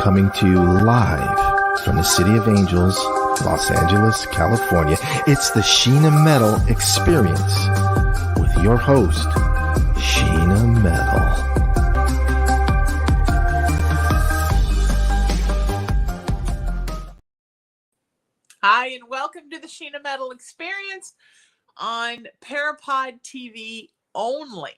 coming to you live from the City of Angels, Los Angeles, California. It's the Sheena Metal Experience with your host, Sheena Metal. Hi, and welcome to the Sheena Metal Experience on Parapod TV only.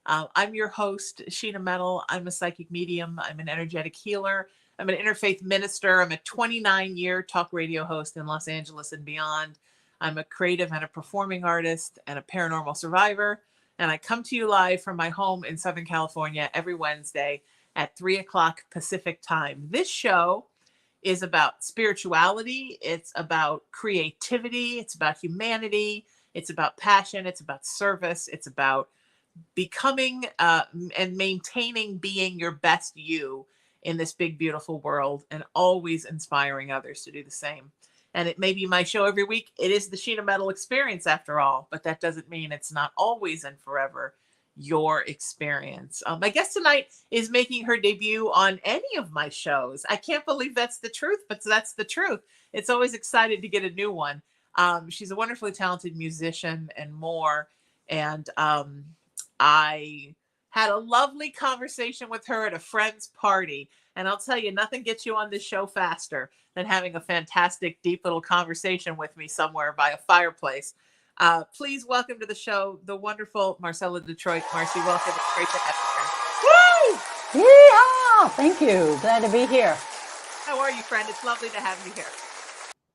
I'm your host, Sheena Metal. I'm a psychic medium. I'm an energetic healer. I'm an interfaith minister. I'm a 29-year talk radio host in Los Angeles and beyond. I'm a creative and a performing artist and a paranormal survivor. And I come to you live from my home in Southern California every Wednesday at 3 o'clock Pacific time. This show is about spirituality. It's about creativity. It's about humanity. It's about passion. It's about service. It's about becoming and maintaining being your best you in this big, beautiful world, and always inspiring others to do the same. And it may be my show every week. It is the Sheena Metal Experience after all, but that doesn't mean it's not always and forever your experience. My guest tonight is making her debut on any of my shows. I can't believe that's the truth, but that's the truth. It's always excited to get a new one. She's a wonderfully talented musician and more. And I had a lovely conversation with her at a friend's party. And I'll tell you, nothing gets you on this show faster than having a fantastic, deep little conversation with me somewhere by a fireplace. Please welcome to the show the wonderful Marcella Detroit. Marcy, welcome. It's great to have you. Woo! Yeehaw! Thank you. Glad to be here. How are you, friend? It's lovely to have you here.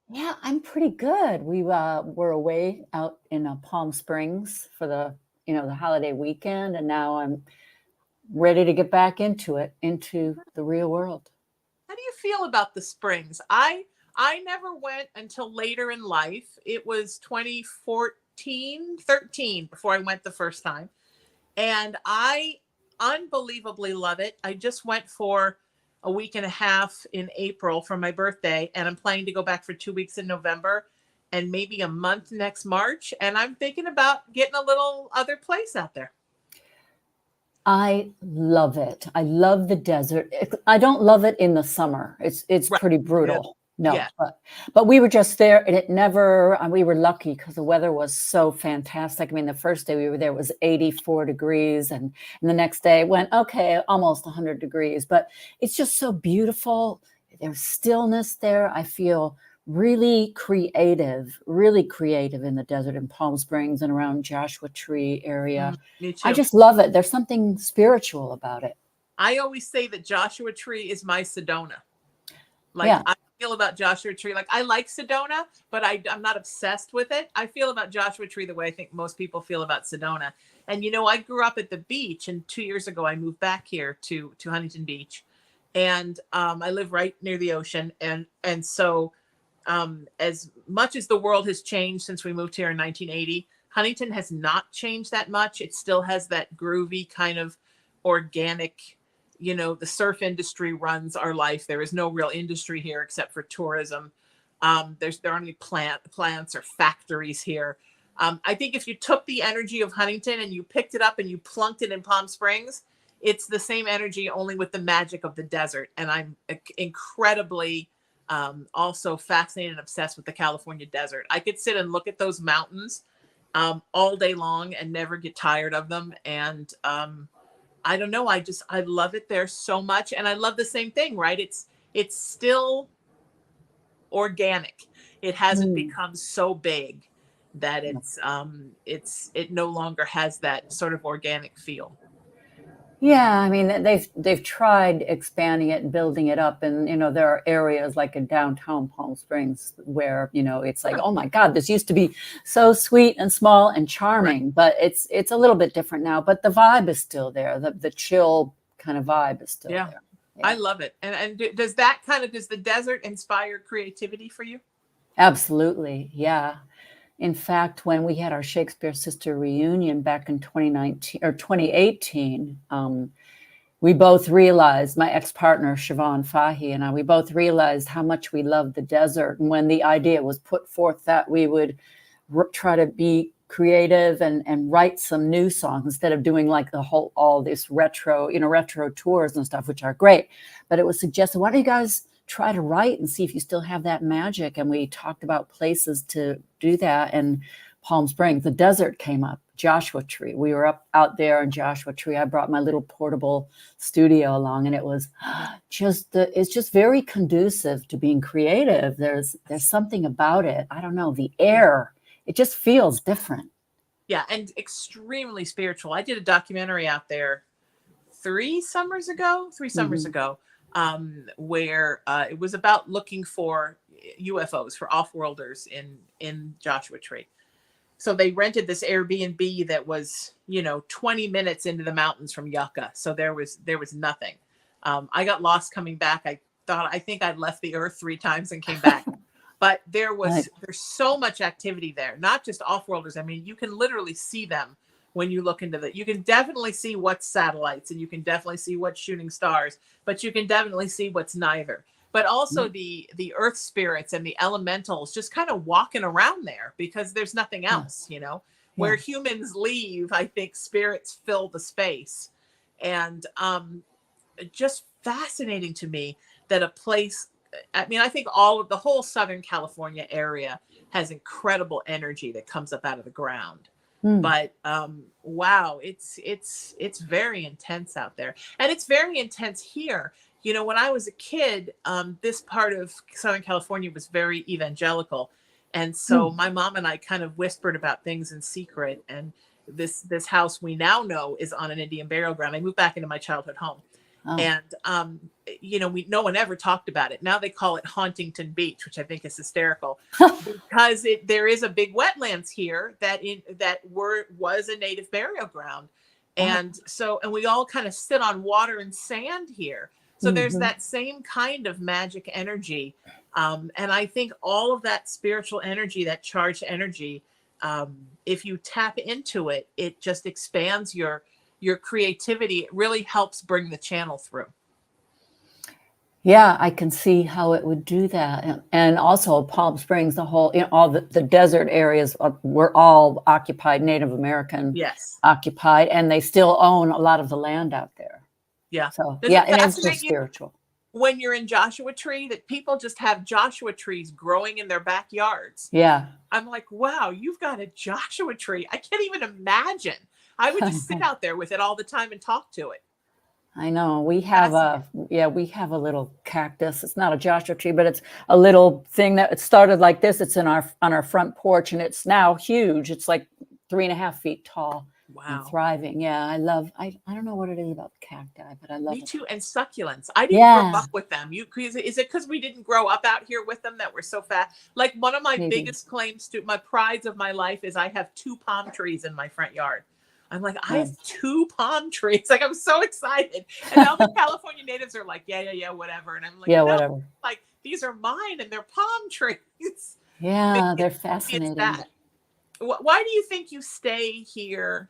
Yeah, I'm pretty good. We were away out in Palm Springs for the holiday weekend, and now I'm ready to get back into the real world. How do you feel about the Springs? I never went until later in life. It was 13 before I went the first time. And I unbelievably love it. I just went for a week and a half in April for my birthday, and I'm planning to go back for 2 weeks in November and maybe a month next March. And I'm thinking about getting a little other place out there. I love it. I love the desert. I don't love it in the summer. It's right. Pretty brutal. No, yeah. But we were just there, and we were lucky because the weather was so fantastic. I mean, the first day we were there was 84 degrees, and the next day it went, okay, almost 100 degrees. But it's just so beautiful. There's stillness there. I feel really creative in the desert in Palm Springs and around Joshua Tree area. Me too. I just love it. There's something spiritual about it. I always say that Joshua Tree is my Sedona. I feel about Joshua Tree. Like, I like Sedona, but I'm not obsessed with it. I feel about Joshua Tree the way I think most people feel about Sedona. And, I grew up at the beach, and 2 years ago, I moved back here to Huntington Beach. And I live right near the ocean. And so as much as the world has changed since we moved here in 1980, Huntington has not changed that much. It still has that groovy kind of organic, the surf industry runs our life. There is no real industry here except for tourism. There aren't any plants or factories here. I think if you took the energy of Huntington and you picked it up and you plunked it in Palm Springs, it's the same energy, only with the magic of the desert. And I'm incredibly also fascinated and obsessed with the California desert. I could sit and look at those mountains all day long and never get tired of them. And I don't know. I love it there so much. And I love the same thing, right? It's still organic. It hasn't become so big that it no longer has that sort of organic feel. Yeah, I mean, they've tried expanding it and building it up, and there are areas like in downtown Palm Springs where it's like, oh my God, this used to be so sweet and small and charming, right. But it's a little bit different now. But the vibe is still there. The chill kind of vibe is still there. Yeah. I love it. And does the desert inspire creativity for you? Absolutely, yeah. In fact, when we had our Shakespeare Sister reunion back in 2018, we both realized, my ex-partner, Siobhan Fahy, and I, we both realized how much we loved the desert. And when the idea was put forth that we would try to be creative and write some new songs instead of doing like all this retro tours and stuff, which are great. But it was suggested, why don't you guys try to write and see if you still have that magic? And we talked about places to do that. And Palm Springs, the desert came up, Joshua Tree. We were out there in Joshua Tree. I brought my little portable studio along, and it was it's just very conducive to being creative. There's something about it. I don't know, the air, it just feels different. Yeah, and extremely spiritual. I did a documentary out there 3 summers ago, where it was about looking for UFOs, for off-worlders in Joshua Tree. So they rented this Airbnb that was, 20 minutes into the mountains from Yucca. So there was nothing. I got lost coming back. I think I'd left the earth 3 times and came back. But there's so much activity there, not just off-worlders. I mean, you can literally see them when you look into you can definitely see what's satellites, and you can definitely see what's shooting stars, but you can definitely see what's neither. But also the earth spirits and the elementals just kind of walking around there because there's nothing else, where humans leave. I think spirits fill the space. And just fascinating to me that a place, I mean, I think the whole Southern California area has incredible energy that comes up out of the ground. But wow, it's very intense out there, and it's very intense here. When I was a kid, this part of Southern California was very evangelical, and so my mom and I kind of whispered about things in secret. And this house we now know is on an Indian burial ground. I moved back into my childhood home. And, no one ever talked about it. Now they call it Hauntington Beach, which I think is hysterical because there is a big wetlands here that was a native burial ground. And and we all kind of sit on water and sand here. So there's that same kind of magic energy. And I think all of that spiritual energy, that charged energy, if you tap into it, it just expands your creativity. It really helps bring the channel through. Yeah, I can see how it would do that. And also Palm Springs, the whole, all the desert areas were all occupied, Native American occupied, and they still own a lot of the land out there. Yeah. So and it's just spiritual. When you're in Joshua Tree, that people just have Joshua trees growing in their backyards. Yeah. I'm like, wow, you've got a Joshua tree. I can't even imagine. I would just sit out there with it all the time and talk to it. I know. We have a little cactus. It's not a Joshua tree, but it's a little thing that it started like this. It's on our front porch, and it's now huge. It's like 3.5 feet tall. Wow. And thriving. Yeah. I don't know what it is about the cacti, but I love it. Me too. And succulents. I didn't grow up with them. Is it because we didn't grow up out here with them that we're so fat? Like one of my biggest claims to my prides of my life is I have 2 palm trees in my front yard. I'm like, I have 2 palm trees. Like, I'm so excited. And all the California natives are like, yeah, whatever. And I'm like, no, whatever. Like, these are mine and they're palm trees. Yeah, they're fascinating. Why do you think you stay here?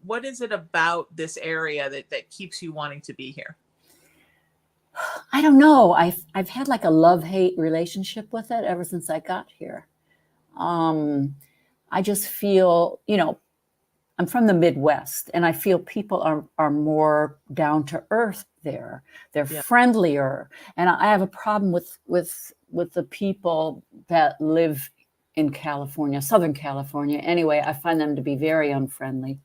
What is it about this area that keeps you wanting to be here? I don't know. I've had like a love-hate relationship with it ever since I got here. I just feel, I'm from the Midwest, and I feel people are more down to earth there. They're friendlier, and I have a problem with the people that live in California, Southern California. Anyway, I find them to be very unfriendly.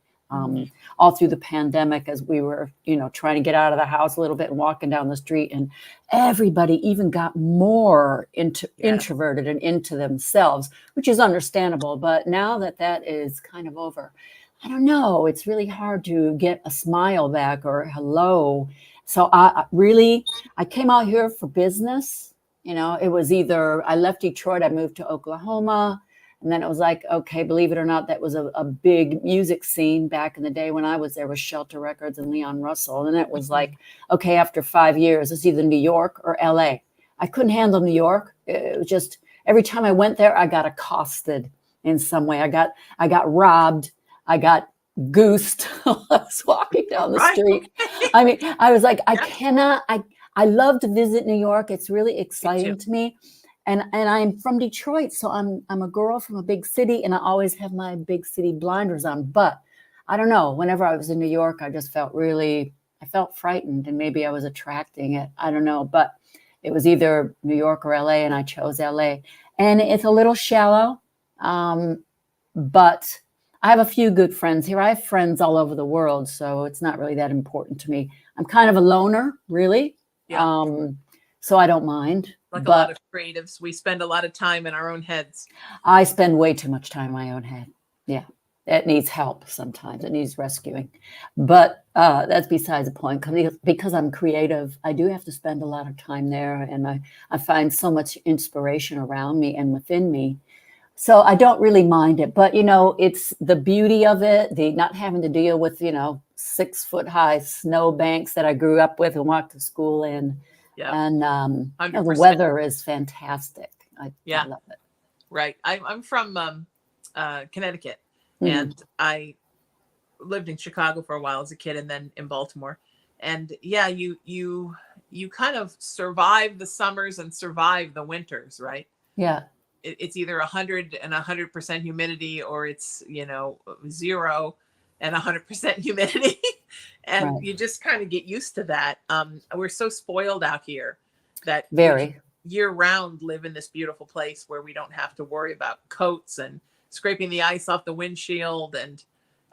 All through the pandemic, as we were, trying to get out of the house a little bit and walking down the street, and everybody even got more introverted and into themselves, which is understandable. But now that is kind of over, I don't know. It's really hard to get a smile back or hello. So I came out here for business. It was either I left Detroit, I moved to Oklahoma. And then it was like, okay, believe it or not, that was a big music scene back in the day when I was there with Shelter Records and Leon Russell. And it was like, okay, after 5 years, it's either New York or LA. I couldn't handle New York. It was just, every time I went there, I got accosted in some way. I got robbed. I got goosed. I was walking down the street. I mean, I was like, I love to visit New York. It's really exciting to me. And I'm from Detroit, so I'm a girl from a big city, and I always have my big city blinders on. But I don't know, whenever I was in New York, I just felt I felt frightened, and maybe I was attracting it. I don't know, but it was either New York or LA, and I chose LA. And it's a little shallow, but I have a few good friends here. I have friends all over the world, so it's not really that important to me. I'm kind of a loner, really. Yeah. So I don't mind. Like a lot of creatives, we spend a lot of time in our own heads. I spend way too much time in my own head. Yeah. It needs help sometimes. It needs rescuing. But that's besides the point. Because I'm creative, I do have to spend a lot of time there. And I find so much inspiration around me and within me. So I don't really mind it. But, it's the beauty of it, the not having to deal with, 6-foot-high snow banks that I grew up with and walked to school in. Yeah. And the weather is fantastic. I love it. Right. I'm from Connecticut, and I lived in Chicago for a while as a kid, and then in Baltimore. And yeah, you kind of survive the summers and survive the winters, right? Yeah. It's either 100% humidity, or it's 0 and 100% humidity. And right. You just kind of get used to that. We're so spoiled out here that year round live in this beautiful place where we don't have to worry about coats and scraping the ice off the windshield. And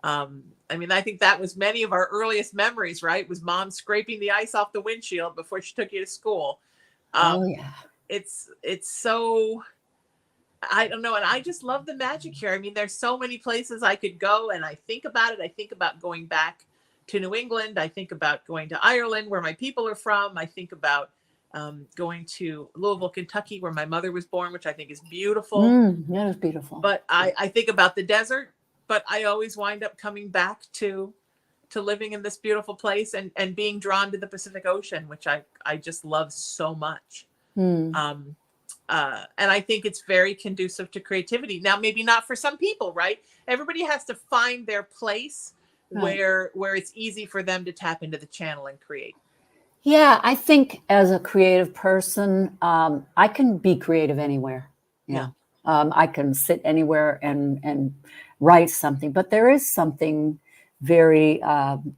I think that was many of our earliest memories, right? Was mom scraping the ice off the windshield before she took you to school. It's so, I don't know. And I just love the magic here. There's so many places I could go, and I think about it. I think about going back to New England. I think about going to Ireland, where my people are from. I think about going to Louisville, Kentucky, where my mother was born, which I think is beautiful. That is beautiful. But I think about the desert, but I always wind up coming back to living in this beautiful place and being drawn to the Pacific Ocean, which I just love so much. And I think it's very conducive to creativity. Now, maybe not for some people, right? Everybody has to find their place where it's easy for them to tap into the channel and create. Yeah, I think as a creative person, I can be creative anywhere. Yeah. I can sit anywhere and write something, but there is something very,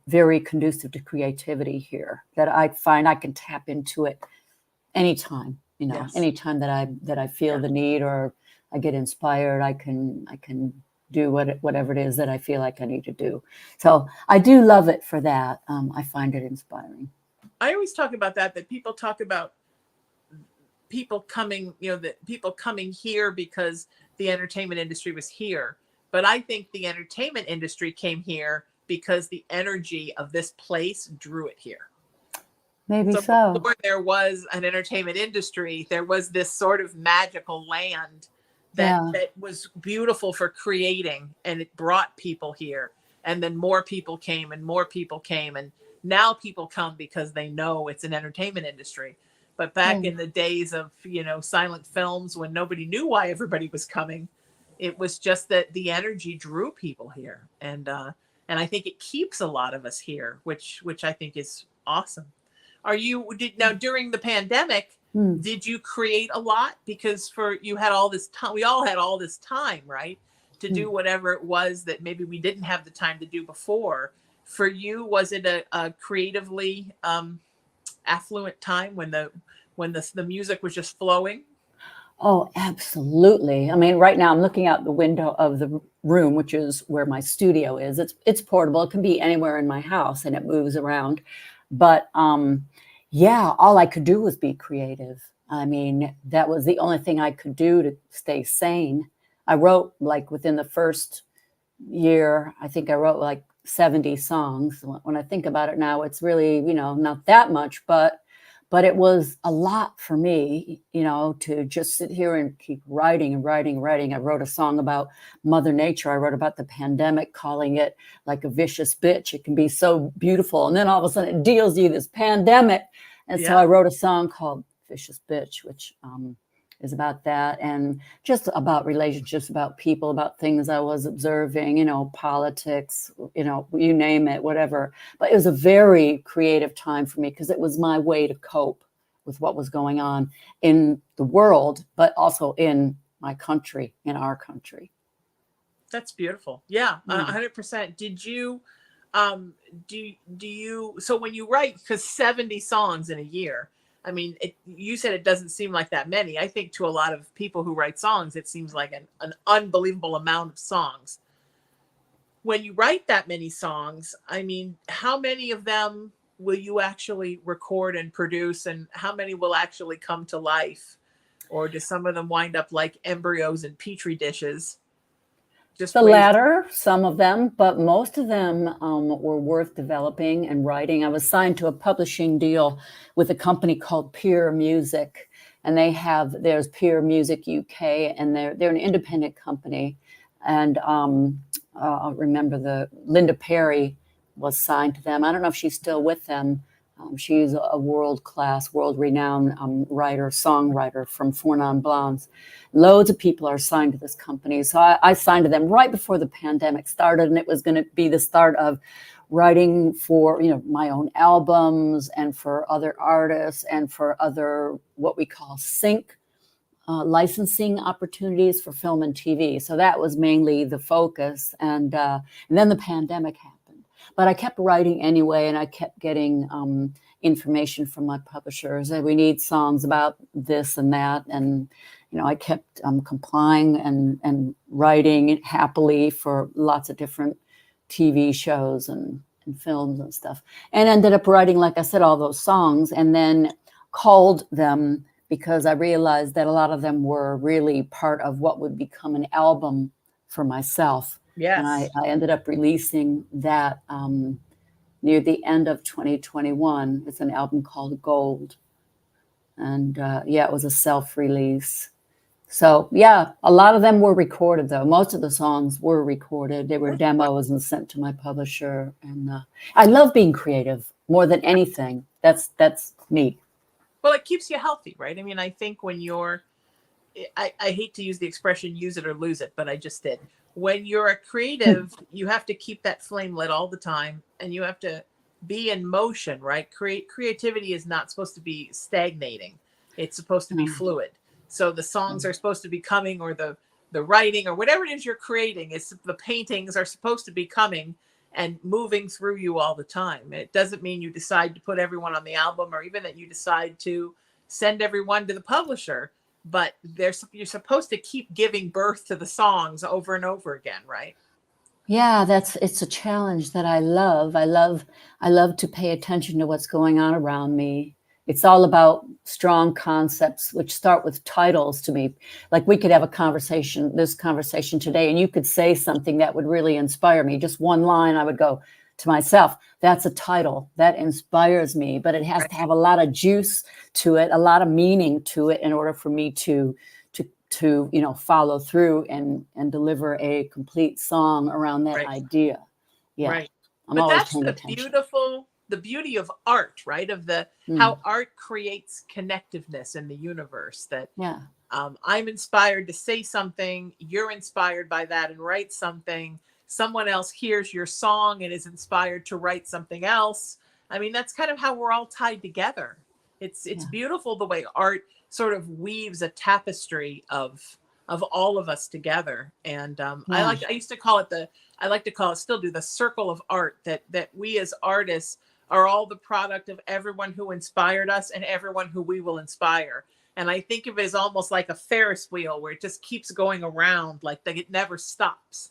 very conducive to creativity here that I find I can tap into it anytime. Yes. Anytime that I feel the need or I get inspired, I can do whatever it is that I feel like I need to do. So I do love it for that. I find it inspiring. I always talk about that people talk about people coming, that people coming here because the entertainment industry was here. But I think the entertainment industry came here because the energy of this place drew it here. Maybe so. Before there was an entertainment industry, there was this sort of magical land that was beautiful for creating, and it brought people here. And then more people came, and more people came. And now people come because they know it's an entertainment industry. But back in the days of, silent films, when nobody knew why everybody was coming, it was just that the energy drew people here. And I think it keeps a lot of us here, which I think is awesome. Now during the pandemic, did you create a lot? Because you had all this time, we all had all this time, right? To do whatever it was that maybe we didn't have the time to do before. For you, was it a creatively affluent time when the music was just flowing? Oh, absolutely. Right now I'm looking out the window of the room, which is where my studio is. It's portable. It can be anywhere in my house and it moves around. But all I could do was be creative. That was the only thing I could do to stay sane. I wrote within the first year, I think I wrote 70 songs. When I think about it now, it's really, not that much, but it was a lot for me, to just sit here and keep writing and writing and writing. I wrote a song about Mother Nature. I wrote about the pandemic, calling it like a vicious bitch. It can be so beautiful. And then all of a sudden it deals you this pandemic. And so I wrote a song called Vicious Bitch, which is about that, and just about relationships, about people, about things I was observing, politics, you name it, whatever. But it was a very creative time for me because it was my way to cope with what was going on in the world, but also in my country, in our country. That's beautiful. Yeah, 100%. Did you, do you, so when you write, because 70 songs in a year, I mean, you said it doesn't seem like that many. I think to a lot of people who write songs, it seems like an unbelievable amount of songs. When you write that many songs, I mean, how many of them will you actually record and produce, and how many will actually come to life? Or do some of them wind up like embryos in petri dishes? Just the latter, some of them, but most of them were worth developing and writing. I was signed to a publishing deal with a company called Peer Music, and there's Peer Music UK, and they're an independent company. And I remember Linda Perry was signed to them. I don't know if she's still with them. She's a world-class, world-renowned songwriter from Four Non Blondes. Loads of people are signed to this company. So I signed to them right before the pandemic started, and it was going to be the start of writing for, my own albums and for other artists and for other, what we call sync licensing opportunities for film and TV. So that was mainly the focus. And then the pandemic happened. But I kept writing anyway, and I kept getting information from my publishers. We need songs about this and that. And, I kept complying and writing happily for lots of different TV shows and films and stuff. And ended up writing, like I said, all those songs, and then culled them because I realized that a lot of them were really part of what would become an album for myself. Yes. And I ended up releasing that near the end of 2021. It's an album called Gold. And it was a self-release. So, a lot of them were recorded, though. Most of the songs were recorded. They were demos and sent to my publisher. And I love being creative more than anything. That's me. Well, it keeps you healthy, right? I mean, I think when I hate to use the expression use it or lose it, but I just did. When you're a creative, you have to keep that flame lit all the time, and you have to be in motion, right? Creativity is not supposed to be stagnating. It's supposed to be fluid. So the songs are supposed to be coming, or the writing, or whatever it is you're creating, the paintings are supposed to be coming and moving through you all the time. It doesn't mean you decide to put everyone on the album, or even that you decide to send everyone to the publisher, but you're supposed to keep giving birth to the songs over and over again, right? Yeah, it's a challenge that I love. I love to pay attention to what's going on around me. It's all about strong concepts, which start with titles to me. Like, we could have this conversation today, and you could say something that would really inspire me. Just one line, I would go to myself, that's a title that inspires me, but it has to have a lot of juice to it, a lot of meaning to it, in order for me to follow through and deliver a complete song around that idea. Yeah. Right. But that's the beauty of art, right? Of how art creates connectiveness in the universe. That I'm inspired to say something, you're inspired by that and write something. Someone else hears your song and is inspired to write something else. I mean, that's kind of how we're all tied together. It's beautiful the way art sort of weaves a tapestry of all of us together. And I used to call it I like to call it, still do, the circle of art, that we as artists are all the product of everyone who inspired us and everyone who we will inspire. And I think of it as almost like a Ferris wheel, where it just keeps going around, like it never stops.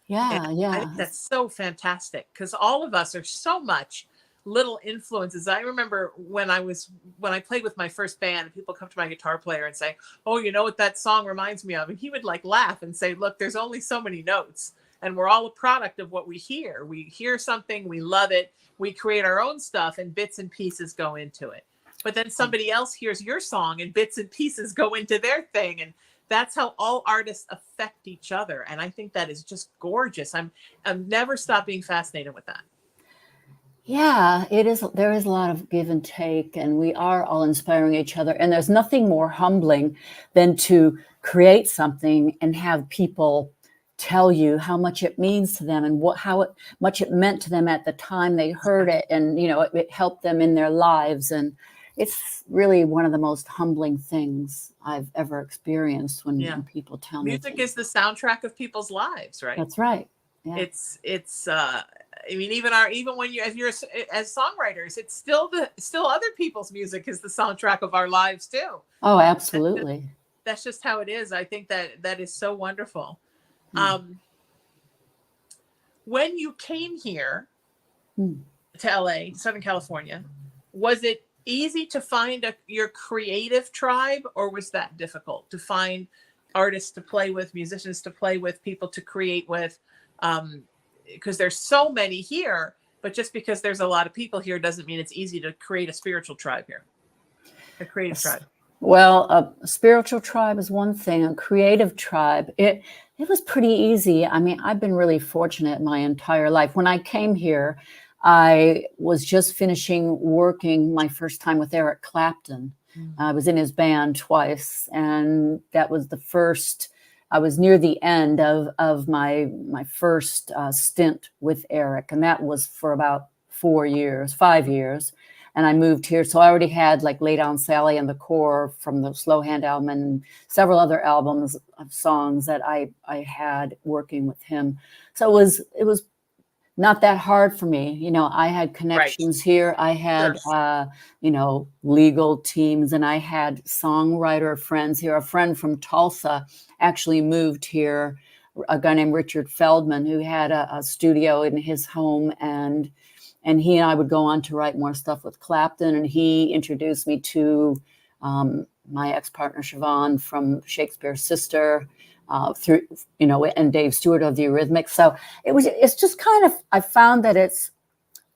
Yeah. I think that's so fantastic, because all of us are so much little influences. I remember when I played with my first band, and people come to my guitar player and say, "Oh, you know what that song reminds me of?" And he would laugh and say, "Look, there's only so many notes, and we're all a product of what we hear. We hear something, we love it, we create our own stuff, and bits and pieces go into it. But then somebody else hears your song, and bits and pieces go into their thing." And that's how all artists affect each other. And I think that is just gorgeous. I'm never stop being fascinated with that. Yeah, it is. There is a lot of give and take, and we are all inspiring each other. And there's nothing more humbling than to create something and have people tell you how much it means to them, and how much it meant to them at the time they heard it, and it helped them in their lives. And it's really one of the most humbling things I've ever experienced when people tell me music is the soundtrack of people's lives, right? That's right. Yeah. It's I mean, even when you're as songwriters, it's still other people's music is the soundtrack of our lives too. Oh, absolutely. That's just how it is. I think that is so wonderful. When you came here to LA, Southern California, was it easy to find your creative tribe, or was that difficult to find artists to play with, musicians to play with, people to create with? Because there's so many here, but just because there's a lot of people here doesn't mean it's easy to create a spiritual tribe here, a creative tribe. Well, a spiritual tribe is one thing. A creative tribe, it was pretty easy. I mean, I've been really fortunate my entire life. When I came here, I was just finishing working my first time with Eric Clapton. I was in his band twice, and that was the first. I was near the end of my first stint with Eric, and that was for about 5 years. And I moved here, so I already had like Lay Down Sally and the Core from the Slow Hand album, and several other albums of songs that I had working with him. So it was not that hard for me. You know, I had connections here. I had, legal teams, and I had songwriter friends here. A friend from Tulsa actually moved here, a guy named Richard Feldman, who had a studio in his home, and he and I would go on to write more stuff with Clapton. And he introduced me to my ex-partner, Siobhan, from Shakespeare's Sister, through, and Dave Stewart of the Eurythmics. So it's just kind of, I found that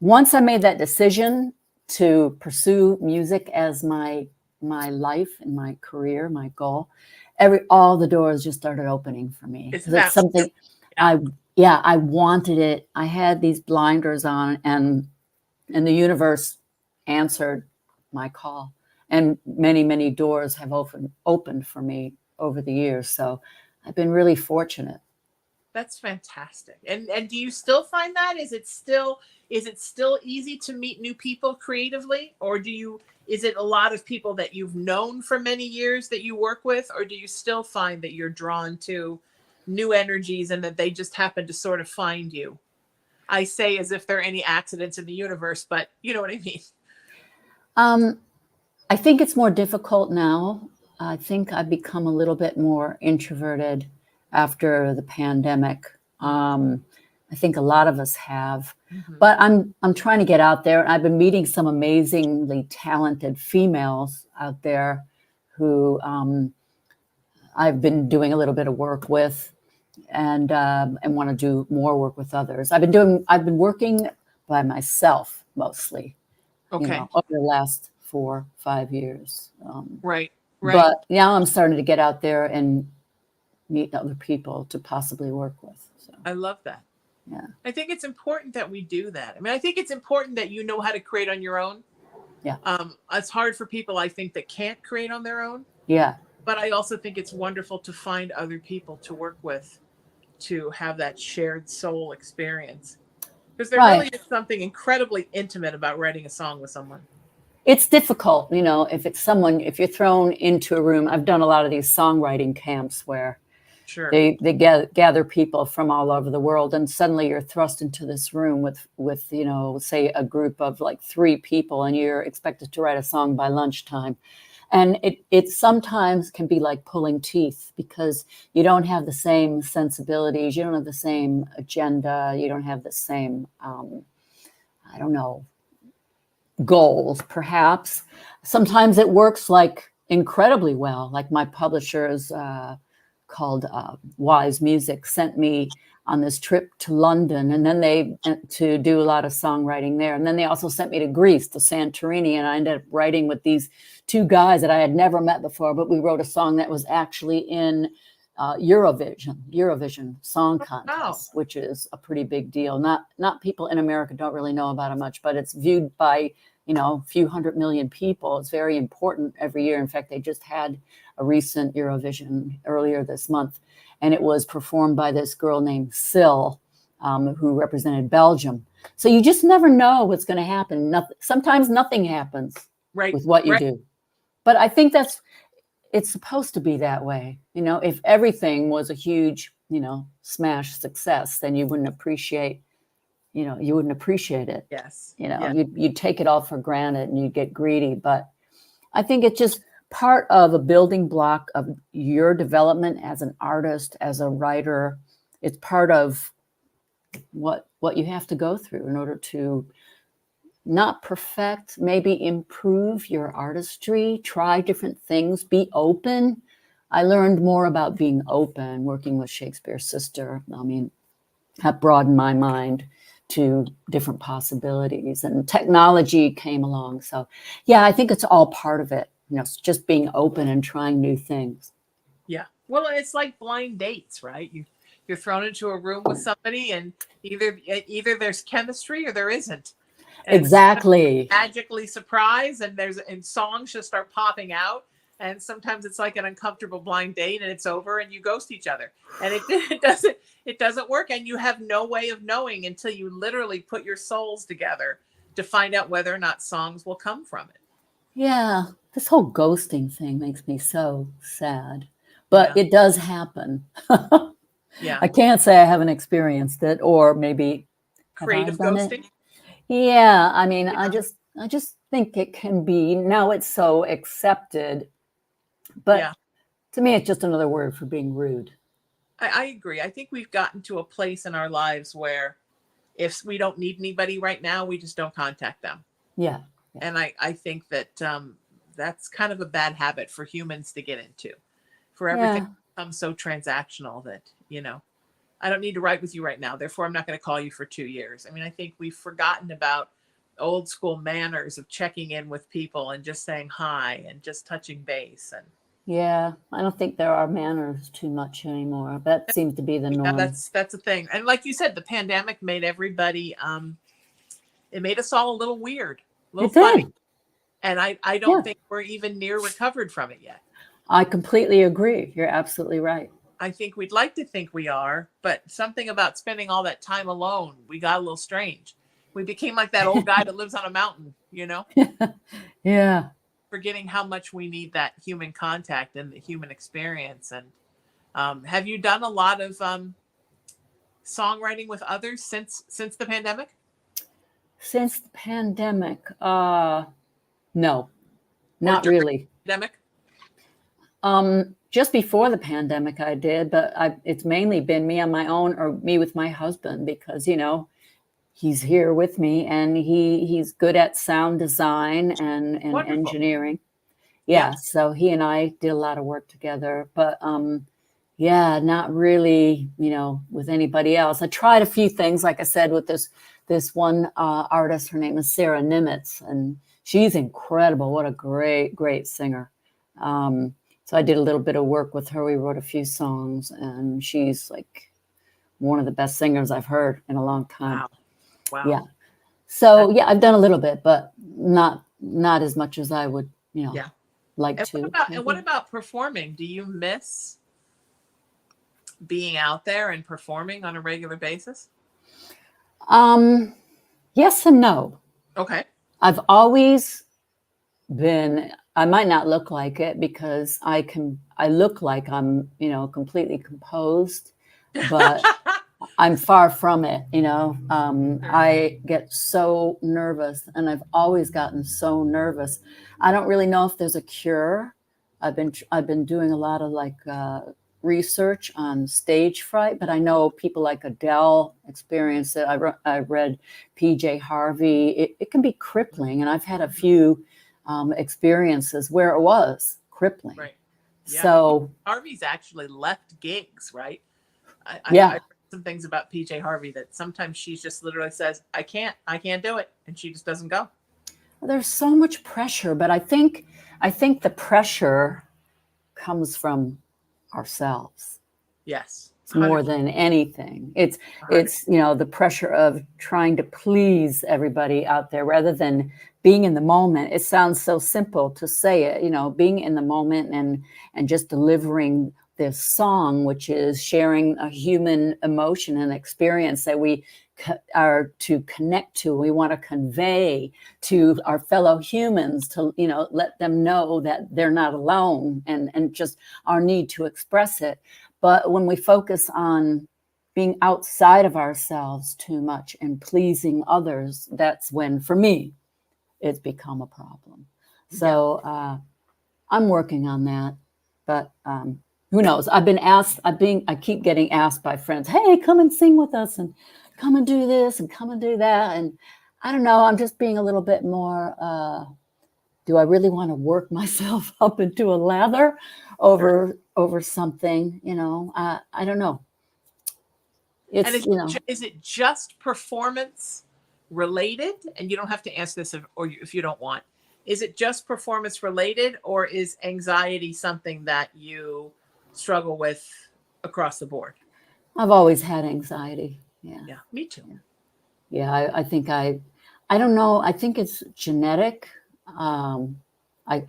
once I made that decision to pursue music as my life and my career, my goal, all the doors just started opening for me. It's something I wanted it. I had these blinders on, and the universe answered my call, and many, many doors have opened for me over the years. So I've been really fortunate. That's fantastic. And do you still find that? Is it still easy to meet new people creatively, or is it a lot of people that you've known for many years that you work with, or do you still find that you're drawn to new energies and that they just happen to sort of find you? I say as if there are any accidents in the universe, but you know what I mean. I think it's more difficult now. I think I've become a little bit more introverted after the pandemic. I think a lot of us have, but I'm trying to get out there. I've been meeting some amazingly talented females out there who I've been doing a little bit of work with, and want to do more work with others. I've been working by myself mostly, over the last 4-5 years. Right. But now I'm starting to get out there and meet other people to possibly work with. So I love that. Yeah. I think it's important that we do that. I mean, I think it's important that you know how to create on your own. Yeah. It's hard for people, I think, that can't create on their own. Yeah. But I also think it's wonderful to find other people to work with, to have that shared soul experience. Because there really is something incredibly intimate about writing a song with someone. It's difficult, if you're thrown into a room. I've done a lot of these songwriting camps where they gather people from all over the world, and suddenly you're thrust into this room with say a group of like 3 people, and you're expected to write a song by lunchtime. And it sometimes can be like pulling teeth, because you don't have the same sensibilities, you don't have the same agenda, you don't have the same, goals, perhaps. Sometimes it works like incredibly well. Like my publishers called Wise Music sent me on this trip to London, and then to do a lot of songwriting there. And then they also sent me to Greece, to Santorini, and I ended up writing with these 2 guys that I had never met before, but we wrote a song that was actually in Eurovision Song Contest, which is a pretty big deal. Not people in America don't really know about it much, but it's viewed by a few 100 million people. It's very important every year. In fact, they just had a recent Eurovision earlier this month, and it was performed by this girl named Sil, who represented Belgium. So you just never know what's going to happen. Sometimes nothing happens. with what you do. But I think it's supposed to be that way. If everything was a huge, smash success, then you wouldn't appreciate it. Yes. You'd take it all for granted and you'd get greedy. But I think it's just part of a building block of your development as an artist, as a writer. It's part of what you have to go through in order to not perfect, maybe improve your artistry, try different things, be open. I learned more about being open working with Shakespeare's sister. I mean, that broadened my mind to different possibilities, and technology came along. So yeah, I think it's all part of it. It's just being open and trying new things. Yeah. Well, it's like blind dates, right? You're thrown into a room with somebody, and either there's chemistry or there isn't. And exactly. Magically surprised, and songs just start popping out. And sometimes it's like an uncomfortable blind date, and it's over, and you ghost each other, and it doesn't work, and you have no way of knowing until you literally put your souls together to find out whether or not songs will come from it. Yeah, this whole ghosting thing makes me so sad, but it does happen. Yeah, I can't say I haven't experienced it, or maybe creative ghosting. Yeah, I mean, I just think it can be, now it's so accepted, but to me, it's just another word for being rude. I agree. I think we've gotten to a place in our lives where if we don't need anybody right now, we just don't contact them. Yeah. And I think that that's kind of a bad habit for humans to get into, for everything to become so transactional that, I don't need to write with you right now, therefore I'm not going to call you for 2 years. I mean, I think we've forgotten about old school manners of checking in with people and just saying hi and just touching base. And yeah, I don't think there are manners too much anymore. That seems to be the norm. That's a thing. And like you said, the pandemic made everybody, it made us all a little weird, a little funny. And I don't think we're even near recovered from it yet. I completely agree. You're absolutely right. I think we'd like to think we are, but something about spending all that time alone, we got a little strange. We became like that old guy that lives on a mountain, Yeah. Forgetting how much we need that human contact and the human experience. And have you done a lot of songwriting with others since the pandemic? Since the pandemic, no, not really. Pandemic? Just before the pandemic I did, but it's mainly been me on my own or me with my husband because, he's here with me and he's good at sound design and engineering. Yeah. So he and I did a lot of work together, but not really, with anybody else. I tried a few things, like I said, with this one artist. Her name is Sarah Nimitz, and she's incredible. What a great singer. So I did a little bit of work with her. We wrote a few songs, and she's like one of the best singers I've heard in a long time. Wow. Yeah. So I've done a little bit, but not as much as I would, like to. What about performing? Do you miss being out there and performing on a regular basis? Yes and no. Okay. I've always been, I might not look like it because I look like I'm, completely composed, but I'm far from it. I get so nervous, and I've always gotten so nervous. I don't really know if there's a cure. I've been doing a lot of research on stage fright, but I know people like Adele experience it. I read PJ Harvey. It can be crippling, and I've had a few experiences where it was crippling. Right. Yeah. So Harvey's actually left gigs, right? I read some things about PJ Harvey that sometimes she just literally says, I can't do it. And she just doesn't go. There's so much pressure, but I think the pressure comes from ourselves. Yes. It's more than anything. It's the pressure of trying to please everybody out there rather than being in the moment. It sounds so simple to say it, being in the moment and just delivering this song, which is sharing a human emotion and experience that we are to connect to, we want to convey to our fellow humans, to, you know, let them know that they're not alone, and just our need to express it. But when we focus on being outside of ourselves too much and pleasing others, that's when, for me, it's become a problem. So I'm working on that, but who knows? I've been asked, I keep getting asked by friends, hey, come and sing with us, and come and do this and come and do that. And I don't know, I'm just being a little bit more, do I really want to work myself up into a lather over something, you know? I don't know. It's, and you know. Is it just performance related? And you don't have to answer this if you don't want. Is it just performance related, or is anxiety something that you struggle with across the board? I've always had anxiety. Yeah, me too. Yeah, I think I don't know. I think it's genetic. I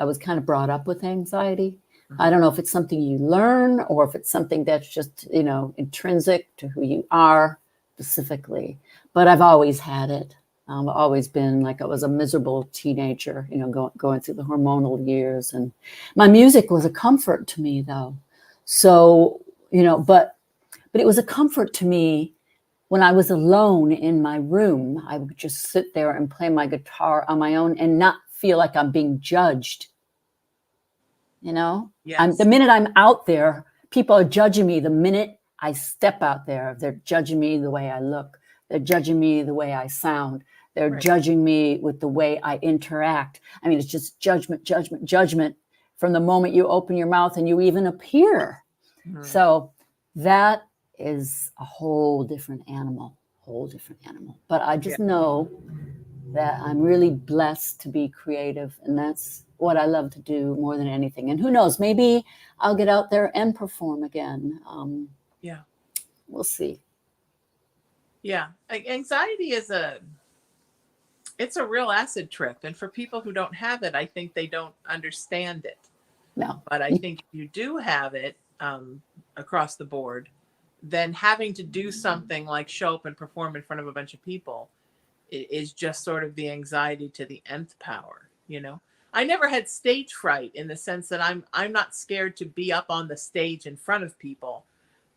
was kind of brought up with anxiety. Mm-hmm. I don't know if it's something you learn or if it's something that's just, you know, intrinsic to who you are specifically. But I've always had it. I've always been like, I was a miserable teenager, you know, going through the hormonal years. And my music was a comfort to me, though. So, you know, but it was a comfort to me when I was alone in my room. I would just sit there and play my guitar on my own and not feel like I'm being judged. You know, yes. The minute I'm out there, people are judging me. The minute I step out there, they're judging me the way I look. They're judging me the way I sound. They're judging me with the way I interact. I mean, it's just judgment, judgment, judgment from the moment you open your mouth and you even appear. Mm-hmm. So that is a whole different animal. But I just know that I'm really blessed to be creative, and that's what I love to do more than anything. And who knows, maybe I'll get out there and perform again. We'll see. Yeah, anxiety is it's a real acid trip, and for people who don't have it, I think they don't understand it. No, but I think if you do have it across the board, then having to do something like show up and perform in front of a bunch of people is just sort of the anxiety to the nth power. You know, I never had stage fright in the sense that I'm not scared to be up on the stage in front of people,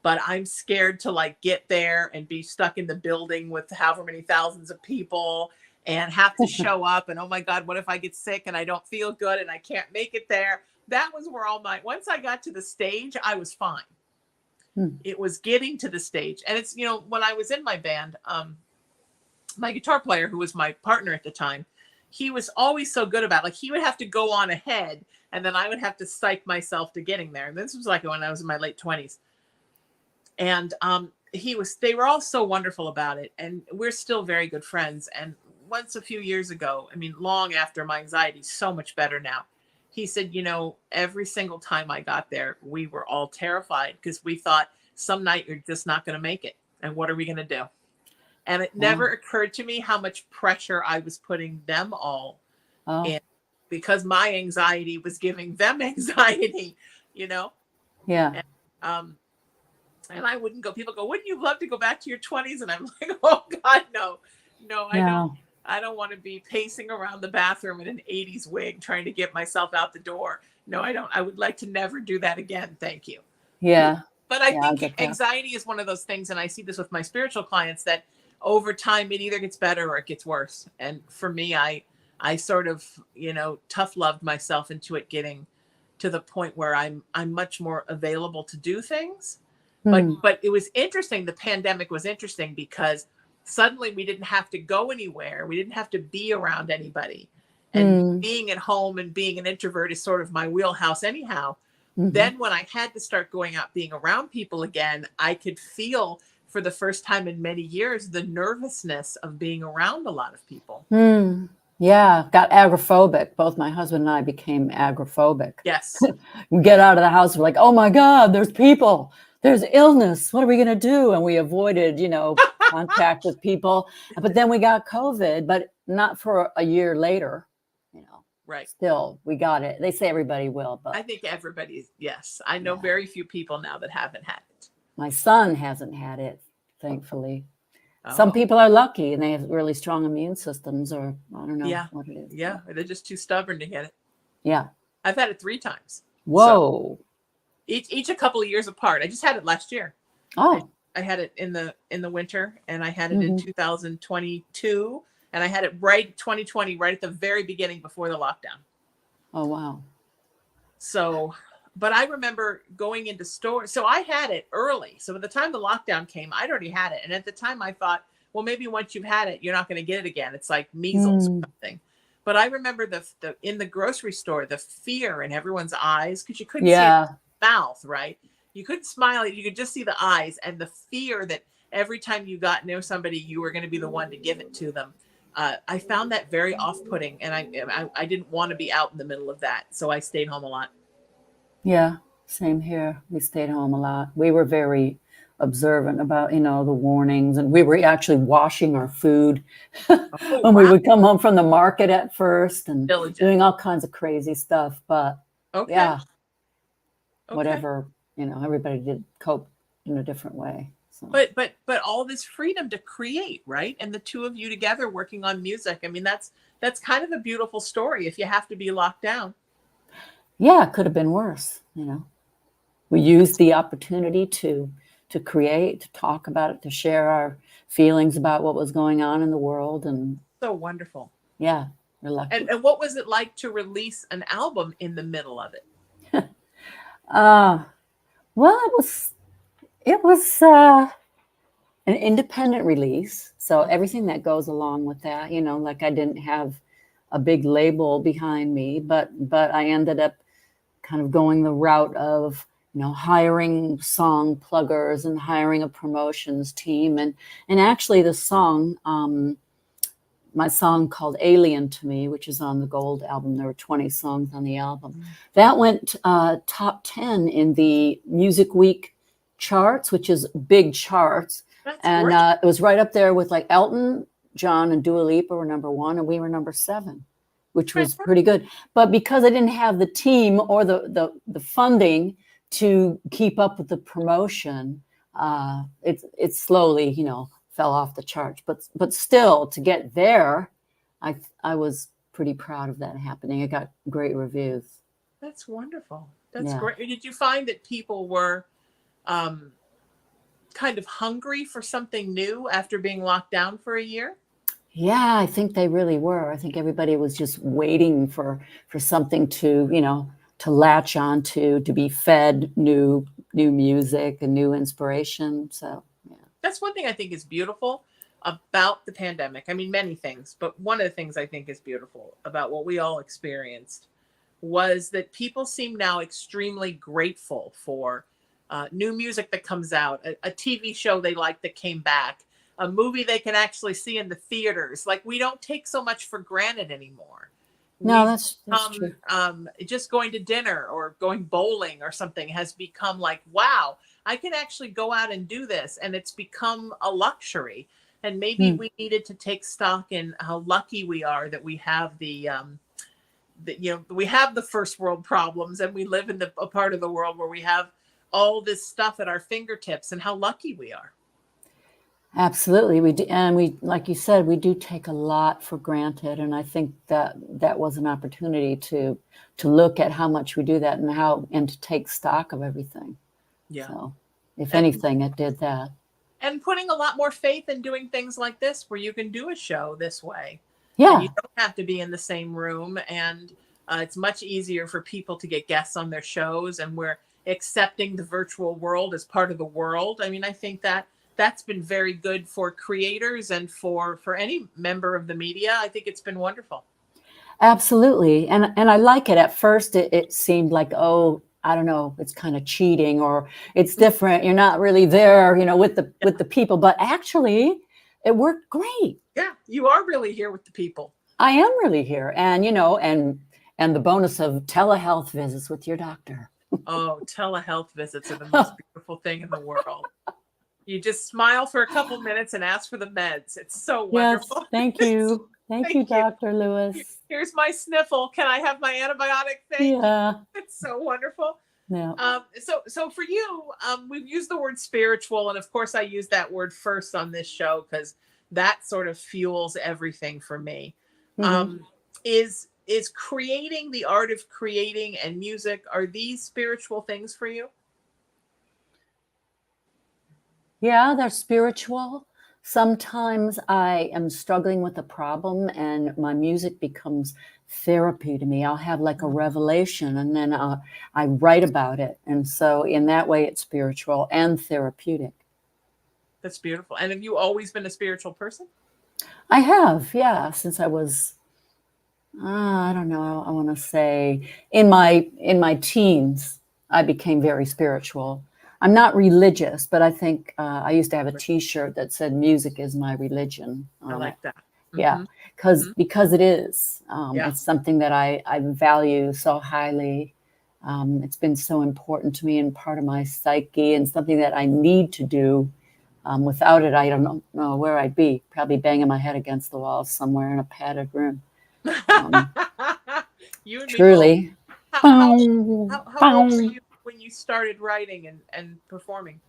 but I'm scared to like get there and be stuck in the building with however many thousands of people and have to show up. And oh my God, what if I get sick and I don't feel good and I can't make it there? That was where once I got to the stage, I was fine. It was getting to the stage. And it's, you know, when I was in my band, my guitar player, who was my partner at the time, he was always so good about it. Like, he would have to go on ahead and then I would have to psych myself to getting there. And this was like when I was in my late 20s. And they were all so wonderful about it. And we're still very good friends. And once a few years ago, I mean, long after, my anxiety's so much better now, he said, you know, every single time I got there, we were all terrified because we thought some night you're just not going to make it. And what are we going to do? And it never occurred to me how much pressure I was putting them all in, because my anxiety was giving them anxiety, you know? Yeah. And I wouldn't go. People go, wouldn't you love to go back to your 20s? And I'm like, oh God, no, I don't want to be pacing around the bathroom in an 80s wig trying to get myself out the door. No, I don't. I would like to never do that again. Thank you. Yeah. But I think anxiety is one of those things, and I see this with my spiritual clients, that over time it either gets better or it gets worse. And for me, I sort of, you know, tough loved myself into it getting to the point where I'm much more available to do things. But it was interesting. The pandemic was interesting because suddenly we didn't have to go anywhere. We didn't have to be around anybody. And being at home and being an introvert is sort of my wheelhouse anyhow. Then when I had to start going out, being around people again, I could feel for the first time in many years the nervousness of being around a lot of people. Yeah, got agoraphobic. Both my husband and I became agoraphobic. Yes. We get out of the house, we're like, oh my God, there's people. There's illness. What are we going to do? And we avoided, you know, contact with people. But then we got COVID, but not for a year later. You know, Still, we got it. They say everybody will, but I think everybody's, yes. I know very few people now that haven't had it. My son hasn't had it, thankfully. Oh. Some people are lucky and they have really strong immune systems, or I don't know what it is. Yeah, they're just too stubborn to get it. Yeah. I've had it 3 times. Whoa. So each a couple of years apart. I just had it last year. Oh. I had it in the winter, and I had it in 2022, and I had it 2020, right at the very beginning before the lockdown. Oh, wow. So, but I remember going into stores. So I had it early. So by the time the lockdown came, I'd already had it. And at the time I thought, well, maybe once you've had it, you're not going to get it again. It's like measles or something. But I remember the in the grocery store, the fear in everyone's eyes, because you couldn't see the mouth, right? You couldn't smile. You could just see the eyes, and the fear that every time you got near somebody, you were going to be the one to give it to them. I found that very off-putting, and I didn't want to be out in the middle of that. So I stayed home a lot. Yeah, same here. We stayed home a lot. We were very observant about, the warnings, and we were actually washing our food when we would come home from the market at first and doing all kinds of crazy stuff. But whatever, everybody did cope in a different way. So. But all this freedom to create, right? And the two of you together working on music. I mean, that's kind of a beautiful story if you have to be locked down. Yeah, it could have been worse. We used the opportunity to create, to talk about it, to share our feelings about what was going on in the world. And so wonderful. Yeah, we're lucky. And what was it like to release an album in the middle of it? Well, it was an independent release. So everything that goes along with that, like I didn't have a big label behind me, but I ended up kind of going the route of, hiring song pluggers and hiring a promotions team. And actually the song, my song called Alien to Me, which is on the Gold album. There were 20 songs on the album. That went top 10 in the Music Week charts, which is big charts. And it was right up there with like Elton John and Dua Lipa were number 1, and we were number 7, which was pretty good. But because I didn't have the team or the funding to keep up with the promotion, it slowly, fell off the charts. But still, to get there, I was pretty proud of that happening. It got great reviews. That's wonderful. That's great. Did you find that people were kind of hungry for something new after being locked down for a year? Yeah, I think they really were. I think everybody was just waiting for something to, to latch on to be fed new music and new inspiration. So, yeah. That's one thing I think is beautiful about the pandemic. I mean, many things, but one of the things I think is beautiful about what we all experienced was that people seem now extremely grateful for new music that comes out, a TV show they like that came back, a movie they can actually see in the theaters. Like, we don't take so much for granted anymore. No, that's true. Just going to dinner or going bowling or something has become like, wow, I can actually go out and do this. And it's become a luxury. And maybe we needed to take stock in how lucky we are that we have we have the first world problems, and we live in a part of the world where we have all this stuff at our fingertips, and how lucky we are. Absolutely. We do. And we, like you said, we do take a lot for granted. And I think that was an opportunity to look at how much we do that and to take stock of everything. Yeah. So if anything, it did that. And putting a lot more faith in doing things like this, where you can do a show this way. Yeah. And you don't have to be in the same room, and it's much easier for people to get guests on their shows, and we're accepting the virtual world as part of the world. I mean, I think that's been very good for creators and for any member of the media. I think it's been wonderful. Absolutely. And I like it. At first, it seemed like, oh, I don't know, it's kind of cheating, or it's different. You're not really there, with the people. But actually, it worked great. Yeah, you are really here with the people. I am really here. And, and the bonus of telehealth visits with your doctor. Oh, telehealth visits are the most beautiful thing in the world. You just smile for a couple minutes and ask for the meds. It's so wonderful. Yes, thank you. Thank you, Dr. Lewis. Here's my sniffle. Can I have my antibiotic? Thank you. It's so wonderful. Yeah. So for you, we've used the word spiritual, and of course I use that word first on this show because that sort of fuels everything for me. Is creating, the art of creating, and music, are these spiritual things for you? Yeah, they're spiritual. Sometimes I am struggling with a problem and my music becomes therapy to me. I'll have like a revelation and then I write about it. And so in that way, it's spiritual and therapeutic. That's beautiful. And have you always been a spiritual person? I have, yeah, since I was, I don't know, I want to say in my teens, I became very spiritual. I'm not religious, but I think I used to have a T-shirt that said "Music is my religion." I like that. Yeah, because it is. It's something that I value so highly. It's been so important to me and part of my psyche, and something that I need to do. Without it, I don't know where I'd be. Probably banging my head against the wall somewhere in a padded room. You and truly. Me how old were you when you started writing and performing?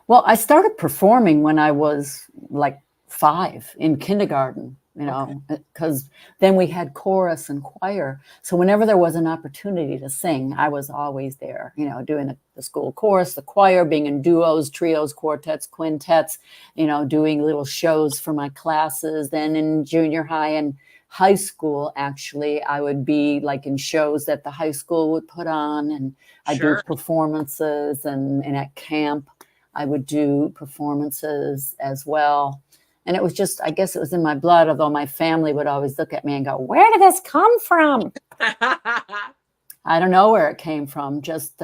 Well, I started performing when I was like 5 in kindergarten, because then we had chorus and choir. So whenever there was an opportunity to sing, I was always there, doing the school chorus, the choir, being in duos, trios, quartets, quintets, doing little shows for my classes. Then in junior high and high school, actually, I would be like in shows that the high school would put on, and I'd do performances, and at camp I would do performances as well. And it was just, I guess it was in my blood, although my family would always look at me and go, "Where did this come from?" I don't know where it came from. Just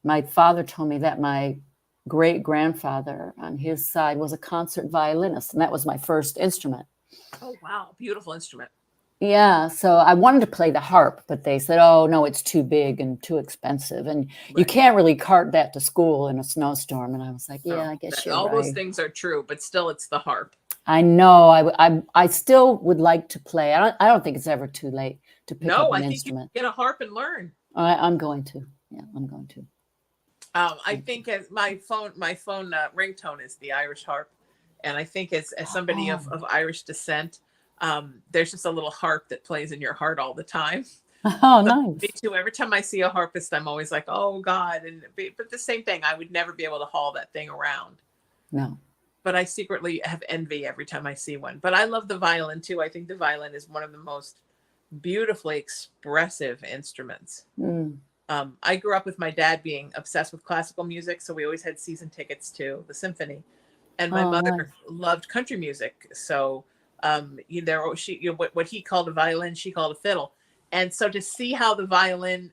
my father told me that my great-grandfather on his side was a concert violinist, and that was my first instrument. Oh, wow. Beautiful instrument. Yeah. So I wanted to play the harp, but they said, "Oh, no, it's too big and too expensive. And you can't really cart that to school in a snowstorm." And I was like, yeah, I guess you're right. All those things are true, but still it's the harp. I know. I still would like to play. I don't think it's ever too late to pick up an instrument. You get a harp and learn. I'm going to. Yeah, I'm going to. I think as my phone ringtone is the Irish harp. And I think as somebody of Irish descent, there's just a little harp that plays in your heart all the time. Oh, nice. Me too. Every time I see a harpist, I'm always like, "Oh God." But the same thing, I would never be able to haul that thing around. No. But I secretly have envy every time I see one. But I love the violin too. I think the violin is one of the most beautifully expressive instruments. I grew up with my dad being obsessed with classical music, so we always had season tickets to the symphony. And my mother loved country music. So, what he called a violin, she called a fiddle. And so to see how the violin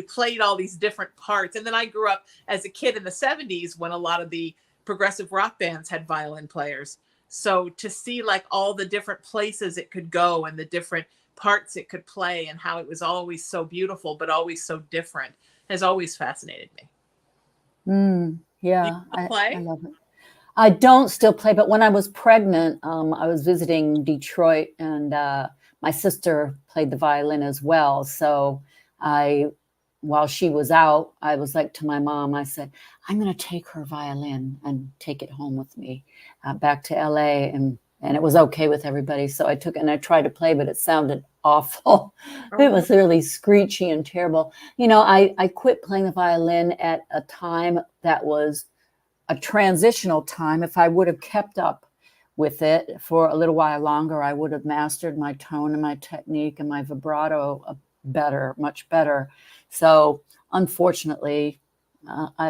played all these different parts. And then I grew up as a kid in the 70s when a lot of the progressive rock bands had violin players. So to see like all the different places it could go and the different parts it could play and how it was always so beautiful, but always so different, has always fascinated me. Yeah, I love it. I don't still play, but when I was pregnant, I was visiting Detroit, and my sister played the violin as well. So while she was out, I was like to my mom, I said, "I'm going to take her violin and take it home with me back to LA." And it was okay with everybody. So I took it and I tried to play, but it sounded awful. It was really screechy and terrible. I quit playing the violin at a time that was a transitional time. If I would have kept up with it for a little while longer, I would have mastered my tone and my technique and my vibrato much better. So unfortunately,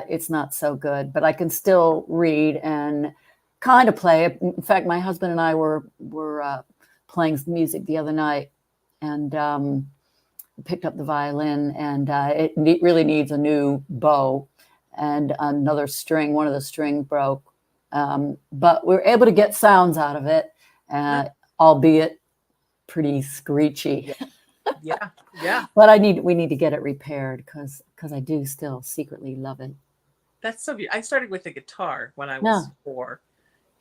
it's not so good, but I can still read and kind of play. In fact, my husband and I were playing music the other night, and picked up the violin, and it really needs a new bow. And another string, one of the strings broke. But we were able to get sounds out of it, albeit pretty screechy. Yeah. But we need to get it repaired because I do still secretly love it. That's so beautiful. I started with the guitar when I was 4.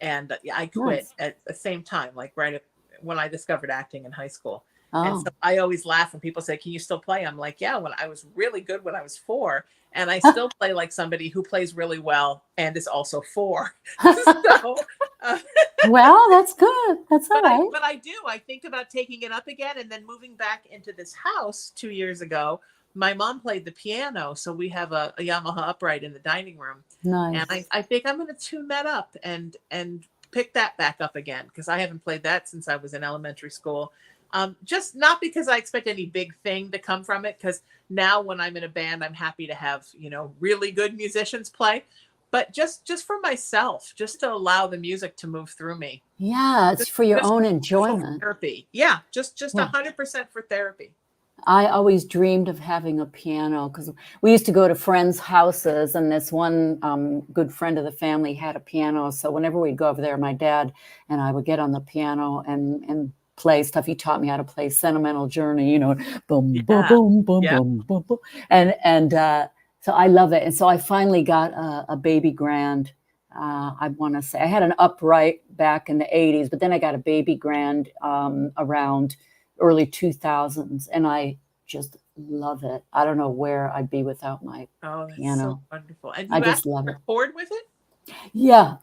and I quit at the same time, like when I discovered acting in high school. And so I always laugh when people say, "Can you still play?" I'm like, "Yeah, when I was really good when I was 4, and I still play like somebody who plays really well and is also 4." So, well, that's good. That's all right. But I do. I think about taking it up again, and then moving back into this house 2 years ago. My mom played the piano, so we have a Yamaha upright in the dining room. Nice. And I think I'm going to tune that up and pick that back up again, because I haven't played that since I was in elementary school. Just not because I expect any big thing to come from it, because now when I'm in a band, I'm happy to have, really good musicians play, but just for myself, just to allow the music to move through me. Yeah, it's for your own enjoyment. Therapy. Yeah, just 100% for therapy. I always dreamed of having a piano, because we used to go to friends' houses, and this one good friend of the family had a piano. So whenever we'd go over there, my dad and I would get on the piano and play stuff. He taught me how to play Sentimental Journey, boom, boom, boom, boom, boom, boom, boom. And so I love it. And so I finally got a baby grand. I want to say I had an upright back in the 80s, but then I got a baby grand around early 2000s, and I just love it. I don't know where I'd be without my piano. So wonderful. And I just love it. Record with it? Yeah,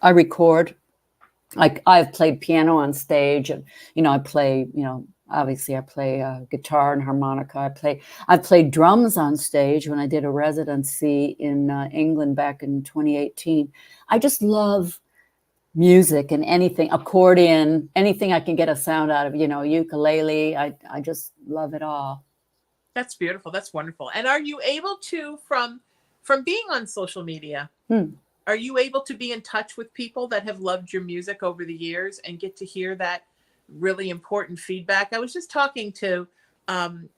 I record. Like, I've played piano on stage, and I play. Obviously, I play guitar and harmonica. I've played drums on stage when I did a residency in England back in 2018. I just love music and anything, accordion, anything I can get a sound out of, ukulele. I just love it all. That's beautiful. That's wonderful. And are you able to, from being on social media, are you able to be in touch with people that have loved your music over the years and get to hear that really important feedback? I was just talking to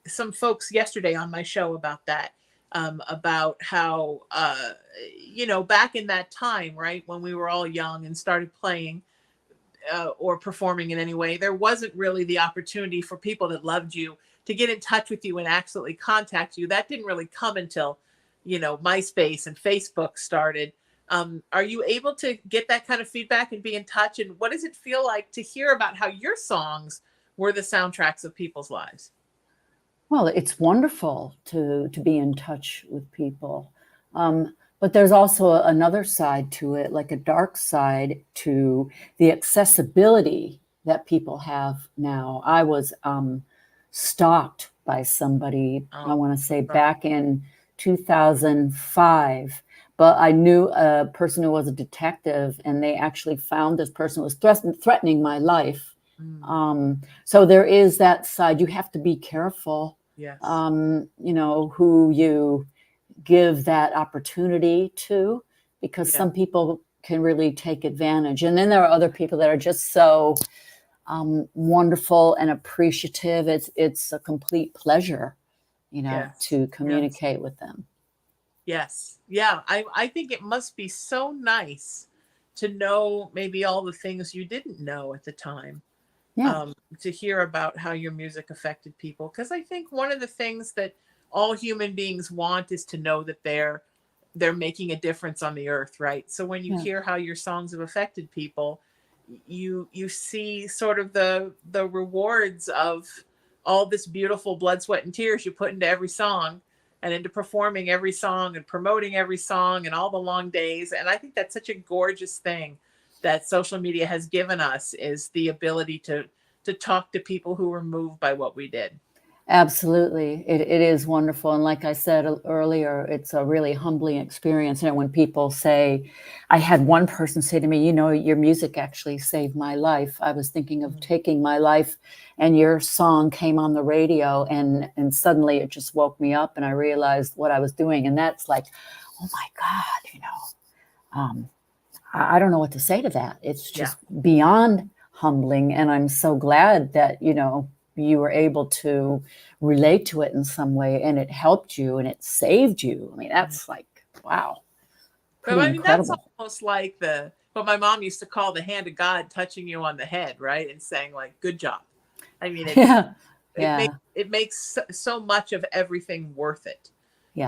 some folks yesterday on my show about that. About how, back in that time, right, when we were all young and started playing or performing in any way, there wasn't really the opportunity for people that loved you to get in touch with you and actually contact you. That didn't really come until, MySpace and Facebook started. Are you able to get that kind of feedback and be in touch? And what does it feel like to hear about how your songs were the soundtracks of people's lives? Well, it's wonderful to be in touch with people. But there's also another side to it, like a dark side to the accessibility that people have now. I was stalked by somebody, I want to say back in 2005, but I knew a person who was a detective, and they actually found this person who was threatening my life. So there is that side. You have to be careful, yes. Who you give that opportunity to, because some people can really take advantage. And then there are other people that are just so wonderful and appreciative. It's a complete pleasure, to communicate with them. Yes. Yeah. I think it must be so nice to know maybe all the things you didn't know at the time. To hear about how your music affected people. Because I think one of the things that all human beings want is to know that they're making a difference on the earth, right? So when you hear how your songs have affected people, you see sort of the rewards of all this beautiful blood, sweat, and tears you put into every song, and into performing every song and promoting every song and all the long days. And I think that's such a gorgeous thing that social media has given us, is the ability to talk to people who were moved by what we did. Absolutely. It is wonderful. And like I said earlier, it's a really humbling experience. When people say, I had one person say to me, your music actually saved my life. I was thinking of taking my life, and your song came on the radio, and suddenly it just woke me up, and I realized what I was doing. And that's like, oh my God, I don't know what to say to that. It's just beyond humbling. And I'm so glad that, you were able to relate to it in some way, and it helped you and it saved you. I mean, that's like, wow. But I mean, incredible. That's almost like what my mom used to call the hand of God touching you on the head, right? And saying like, good job. I mean, it makes so much of everything worth it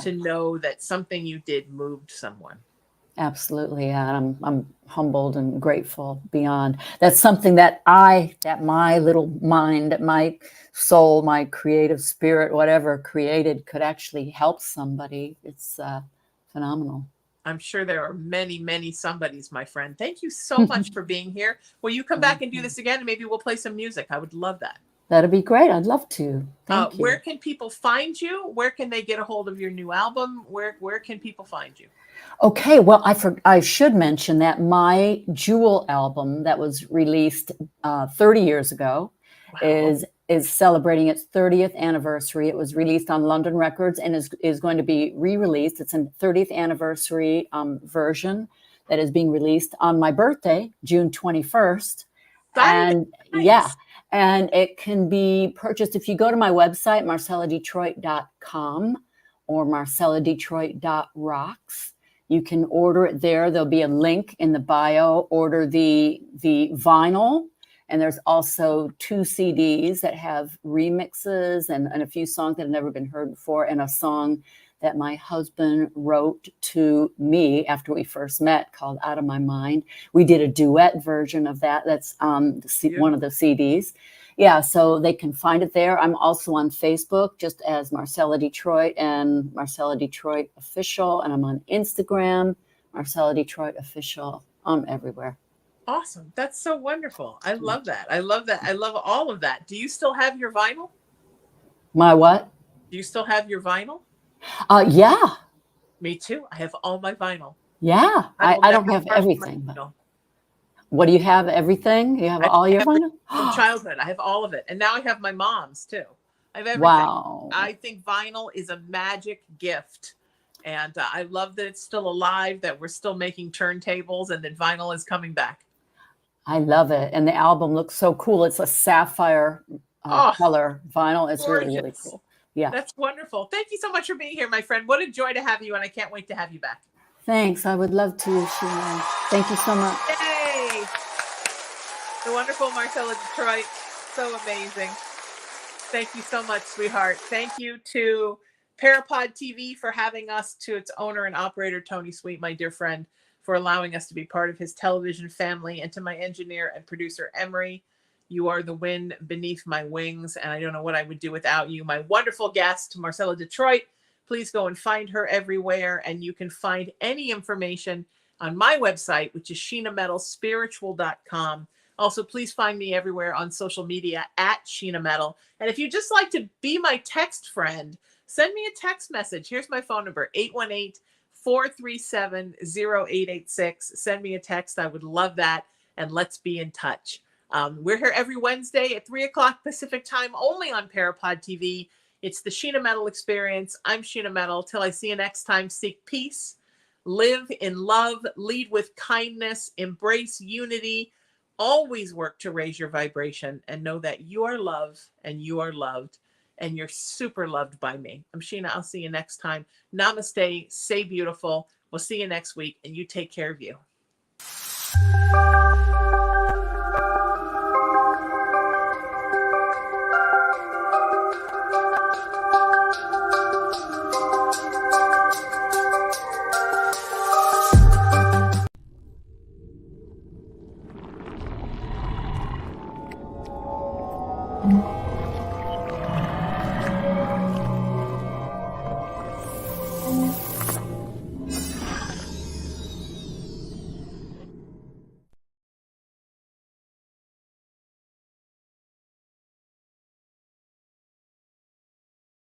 to know that something you did moved someone. Absolutely. And I'm humbled and grateful beyond. That's something that my little mind, my soul, my creative spirit, whatever created could actually help somebody. It's phenomenal. I'm sure there are many, many somebodies, my friend. Thank you so much for being here. Will you come back and do this again? And maybe we'll play some music. I would love that. That'd be great. I'd love to. Thank you. Where can people find you? Where can they get a hold of your new album? Where can people find you? Okay, well, I should mention that my Jewel album that was released 30 years ago is celebrating its 30th anniversary. It was released on London Records and is going to be re-released. It's a 30th anniversary version that is being released on my birthday, June 21st. And yeah, and it can be purchased if you go to my website, marcelladetroit.com or marcelladetroit.rocks. You can order it there. There'll be a link in the bio. Order the vinyl. And there's also 2 CDs that have remixes and a few songs that have never been heard before, and a song that my husband wrote to me after we first met called Out of My Mind. We did a duet version of that. That's one of the CDs. Yeah, so they can find it there. I'm also on Facebook just as Marcella Detroit and Marcella Detroit Official. And I'm on Instagram, Marcella Detroit Official. I'm everywhere. Awesome. That's so wonderful. I love that. I love that. I love all of that. Do you still have your vinyl? My what? Do you still have your vinyl? Yeah. Me too. I have all my vinyl. Yeah. I don't have everything. But what do you have? Everything? You have all your vinyl? From childhood. I have all of it. And now I have my mom's too. I have everything. Wow. I think vinyl is a magic gift. And I love that it's still alive, that we're still making turntables, and that vinyl is coming back. I love it. And the album looks so cool. It's a sapphire color vinyl. It's gorgeous. Really, really cool. Yeah. That's wonderful. Thank you so much for being here, my friend. What a joy to have you. And I can't wait to have you back. Thanks. I would love to, Sheena. Thank you so much. Yay. The wonderful Marcella Detroit. So amazing. Thank you so much, sweetheart. Thank you to Parapod TV for having us, to its owner and operator, Tony Sweet, my dear friend, for allowing us to be part of his television family, and to my engineer and producer, Emery. You are the wind beneath my wings, and I don't know what I would do without you. My wonderful guest, Marcella Detroit. Please go and find her everywhere, and you can find any information on my website, which is sheenametalspiritual.com. Also, please find me everywhere on social media at Sheena Metal. And if you'd just like to be my text friend, send me a text message. Here's my phone number, 818-437-0886. Send me a text. I would love that. And let's be in touch. We're here every Wednesday at 3 o'clock Pacific time, only on Parapod TV. It's the Sheena Metal Experience. I'm Sheena Metal. Till I see you next time, seek peace, live in love, lead with kindness, embrace unity, always work to raise your vibration, and know that you are loved and you are loved, and you're super loved by me. I'm Sheena. I'll see you next time. Namaste. Stay beautiful. We'll see you next week, and you take care of you.